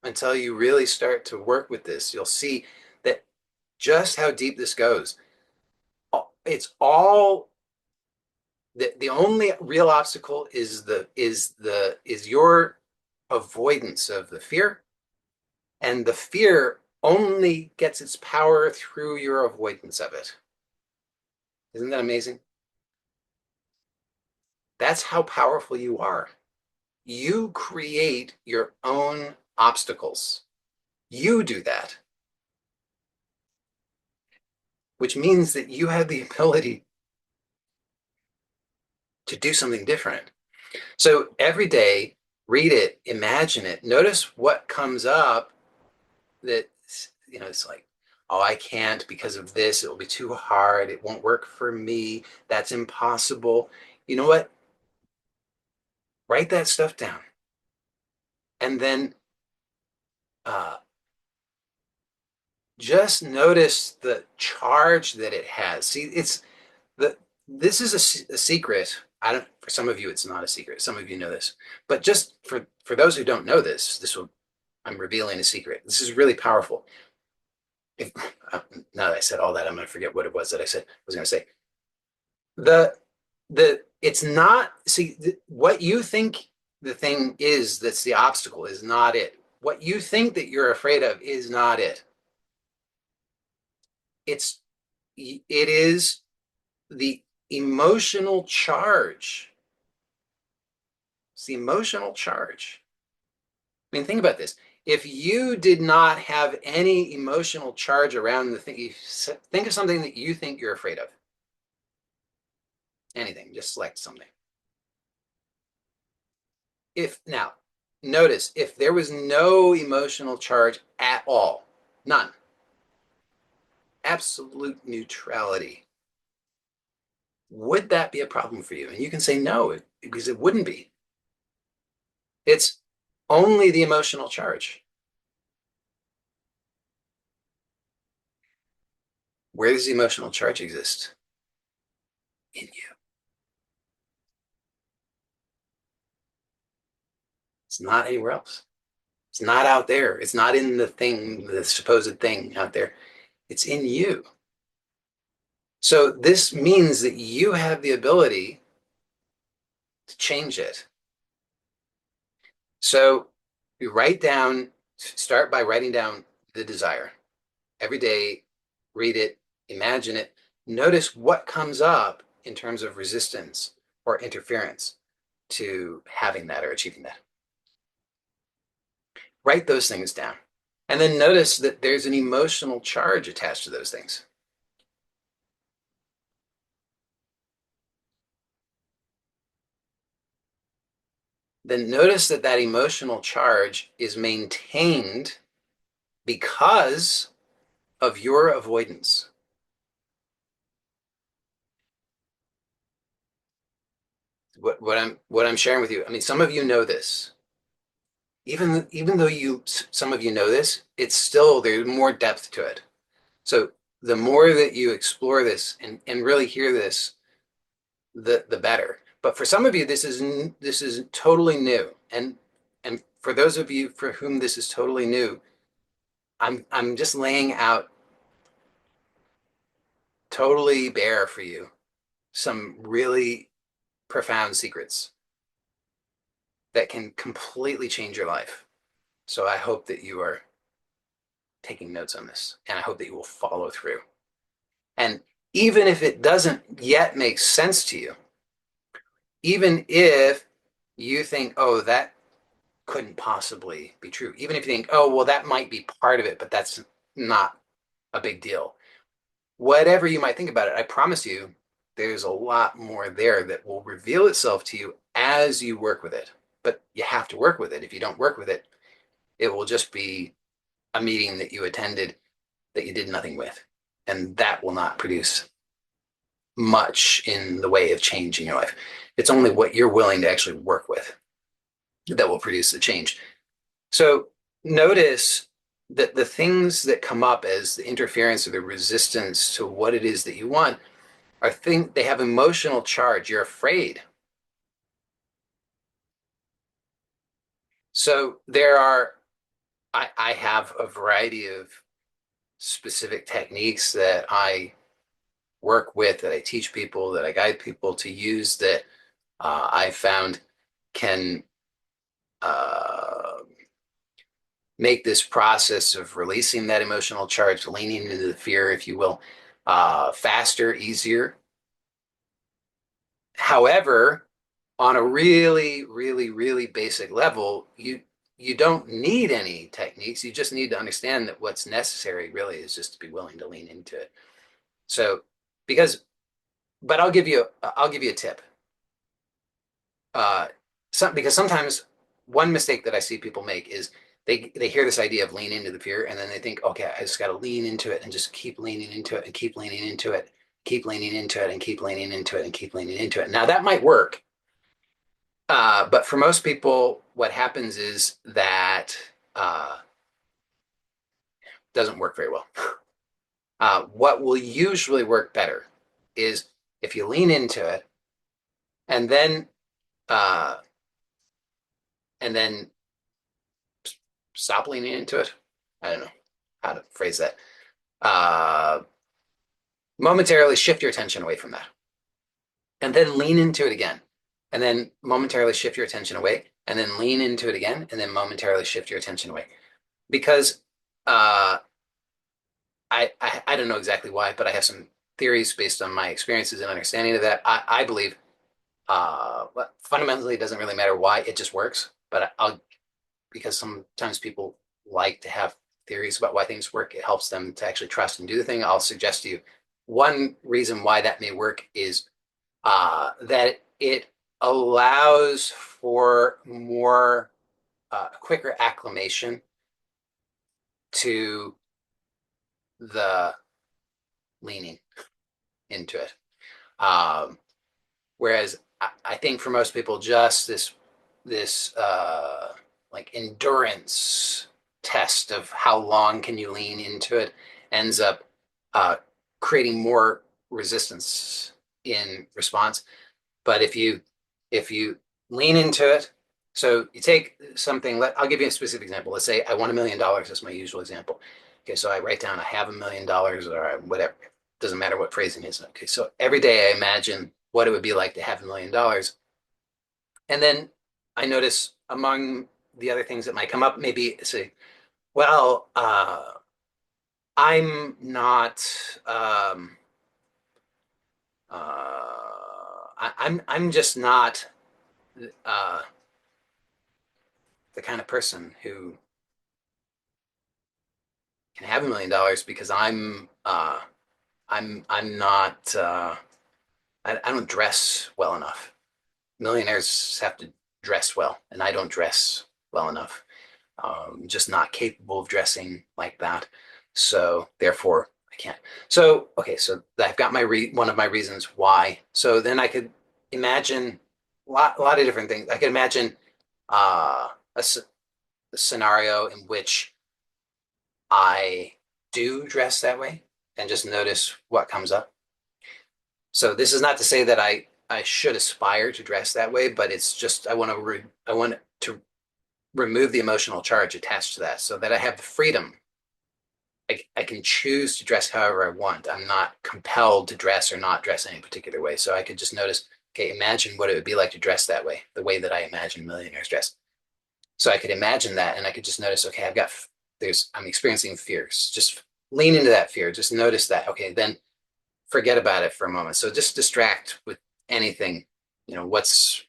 until you really start to work with this. You'll see that just how deep this goes. It's all the only real obstacle is your avoidance of the fear And the fear only gets its power through your avoidance of it. Isn't that amazing? That's how powerful you are. You create your own obstacles. You do that, which means that you have the ability to do something different. So every day, read it, imagine it, notice what comes up that, it's like, oh, I can't because of this. It will be too hard. It won't work for me. That's impossible. You know what? Write that stuff down. And then uh, just notice the charge that it has. See, the this is a secret. I don't. For some of you, it's not a secret. Some of you know this, but just for those who don't know this, I'm revealing a secret. This is really powerful. If, now that I said all that, I'm going to forget what it was that I was going to say. The it's not, see, what you think the thing is that's the obstacle is not it. What you think that you're afraid of is not it. It's it is the emotional charge. It's the emotional charge. I mean, think about this. If you did not have any emotional charge around the thing, think of something that you think you're afraid of. Anything, just select something. If now, notice if there was no emotional charge at all, none, absolute neutrality, would that be a problem for you? And you can say no, because it wouldn't be. It's only the emotional charge. Where does the emotional charge exist? In you. It's not anywhere else. It's not out there. It's not in the thing, the supposed thing out there. It's in you. So this means that you have the ability to change it. So you start by writing down the desire. Every day, read it, imagine it, notice what comes up in terms of resistance or interference to having that or achieving that. Write those things down. And then notice that there's an emotional charge attached to those things. Then notice that that emotional charge is maintained because of your avoidance. What I'm sharing with you, I mean, some of you know this. Even though some of you know this, it's still, there's more depth to it. So the more that you explore this and really hear this, the better. But for some of you, this is totally new. And for those of you for whom this is totally new, I'm just laying out totally bare for you some really profound secrets that can completely change your life. So I hope that you are taking notes on this, and I hope that you will follow through. And even if it doesn't yet make sense to you, even if you think, oh, that couldn't possibly be true, even if you think, oh, well, that might be part of it, but that's not a big deal. Whatever you might think about it, I promise you, there's a lot more there that will reveal itself to you as you work with it. But you have to work with it. If you don't work with it, it will just be a meeting that you attended that you did nothing with. And that will not produce much in the way of change in your life. It's only what you're willing to actually work with that will produce the change. So notice that the things that come up as the interference or the resistance to what it is that you want they have emotional charge. You're afraid. So I have a variety of specific techniques that I work with, that I teach people, that I guide people to use that I found can make this process of releasing that emotional charge, leaning into the fear, if you will, faster, easier. However, on a really, really, really basic level, you don't need any techniques. You just need to understand that what's necessary really is just to be willing to lean into it. So, because, but I'll give you a tip. Uh, because sometimes one mistake that I see people make is they hear this idea of lean into the fear and then they think, okay, I just got to lean into it and just keep leaning into it and keep leaning into it, keep leaning into it and keep leaning into it and keep leaning into it. Now that might work, but for most people, what happens is that uh, doesn't work very well. What will usually work better is if you lean into it and then uh, and then stop leaning into it. I don't know how to phrase that. Uh, Momentarily shift your attention away from that, and then lean into it again, and then momentarily shift your attention away, and then lean into it again, and then momentarily shift your attention away. Because uh, I don't know exactly why, but I have some theories based on my experiences and understanding of that. I believe well, fundamentally it doesn't really matter why, it just works. But I'll because sometimes people like to have theories about why things work. It helps them to actually trust and do the thing. I'll suggest to you one reason why that may work is that it allows for more quicker acclimation to the leaning into it. Um, Whereas I think for most people, just this like endurance test of how long can you lean into it ends up uh, creating more resistance in response. But if you lean into it, so you take something. I'll give you a specific example. Let's say I won $1 million. That's my usual example. Okay, so I write down I have $1 million or whatever. Doesn't matter what phrasing is. Okay, so every day I imagine what it would be like to have $1 million, and then I notice among the other things that might come up, maybe say, well, I'm not. I'm just not uh, the kind of person who can have $1 million because I'm not I don't dress well enough. Millionaires have to dress well, and I don't dress well enough. Just not capable of dressing like that. So therefore, I can't. So okay, so I've got my one of my reasons why. So then I could imagine a lot of different things. I could imagine a scenario in which I do dress that way and just notice what comes up. So this is not to say that I should aspire to dress that way, but it's just I want to remove the emotional charge attached to that so that I have the freedom. I can choose to dress however I want. I'm not compelled to dress or not dress any particular way. So I could just notice, okay, imagine what it would be like to dress that way, the way that I imagine millionaires dress. So I could imagine that and I could just notice, okay, I'm experiencing fears. Just lean into that fear. Just notice that. Okay, then forget about it for a moment. So just distract with anything. What's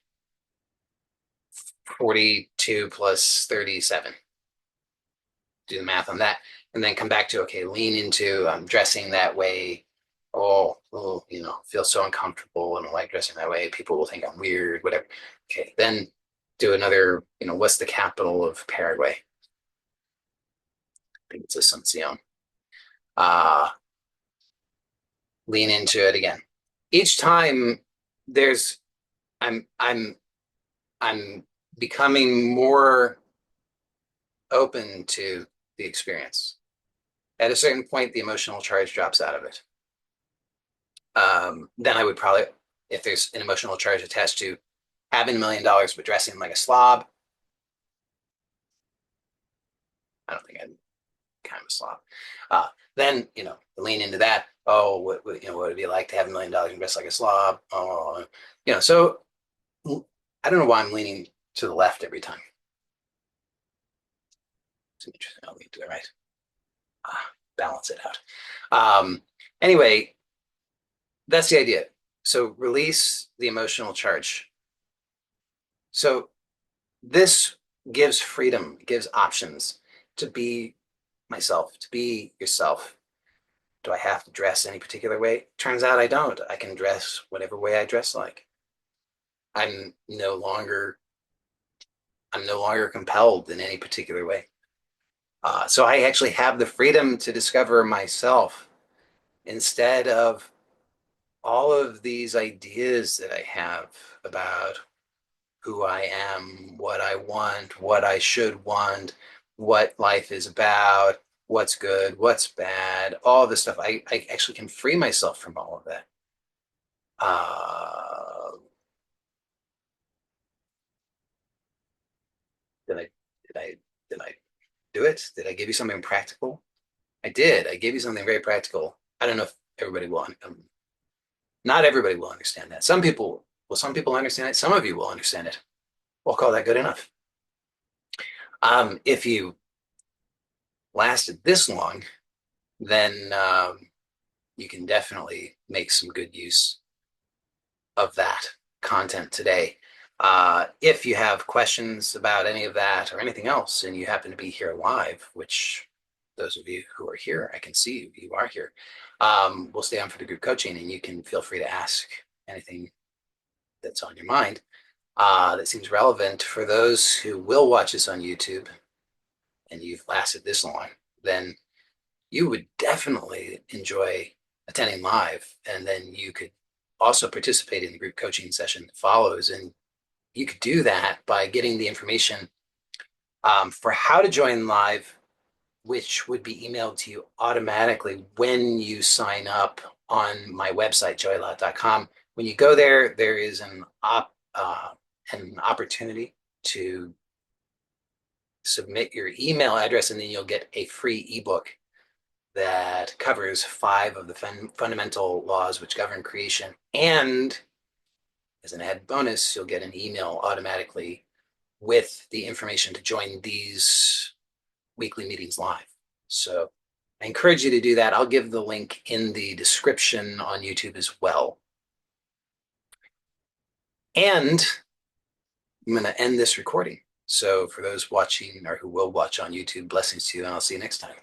42 plus 37? Do the math on that. And then come back to, okay, lean into dressing that way. Oh, feel so uncomfortable and I like dressing that way. People will think I'm weird, whatever. Okay, then do another, what's the capital of Paraguay? I think it's Asuncion. Uh, Lean into it again. Each time there's I'm I'm becoming more open to the experience. At a certain point, the emotional charge drops out of it. Then I would probably, if there's an emotional charge attached to having $1 million but dressing like a slob, I don't think I'm kind of a slob. Then lean into that. Oh, what what would it be like to have $1 million and dress like a slob? Oh, so I don't know why I'm leaning to the left every time. It's interesting. Let me do it right. Balance it out. Anyway, that's the idea. So release the emotional charge. So this gives freedom, gives options to be myself, to be yourself. Do I have to dress any particular way? Turns out I don't. I can dress whatever way I dress like. I'm no longer I'm no longer compelled in any particular way. So I actually have the freedom to discover myself instead of all of these ideas that I have about who I am, what I want, what I should want, what life is about, what's good, what's bad, all this stuff. I actually can free myself from all of that. Uh, did I, did I, did I do it? Did I give you something practical? I did. I gave you something very practical. I don't know if everybody will. Not everybody will understand that. Some people understand it. Some of you will understand it. We'll call that good enough. If you lasted this long, then you can definitely make some good use of that content today. If you have questions about any of that or anything else, and you happen to be here live, which those of you who are here, I can see you are here, we'll stay on for the group coaching, and you can feel free to ask anything that's on your mind that seems relevant. For those who will watch this on YouTube and you've lasted this long, then you would definitely enjoy attending live. And then you could also participate in the group coaching session that follows. And you could do that by getting the information for how to join live, which would be emailed to you automatically when you sign up on my website, joylot.com. When you go there, there is an opportunity to submit your email address, and then you'll get a free ebook that covers 5 of the fundamental laws which govern creation. And as an added bonus, you'll get an email automatically with the information to join these weekly meetings live. So I encourage you to do that. I'll give the link in the description on YouTube as well. And I'm going to end this recording. So for those watching or who will watch on YouTube, blessings to you, and I'll see you next time.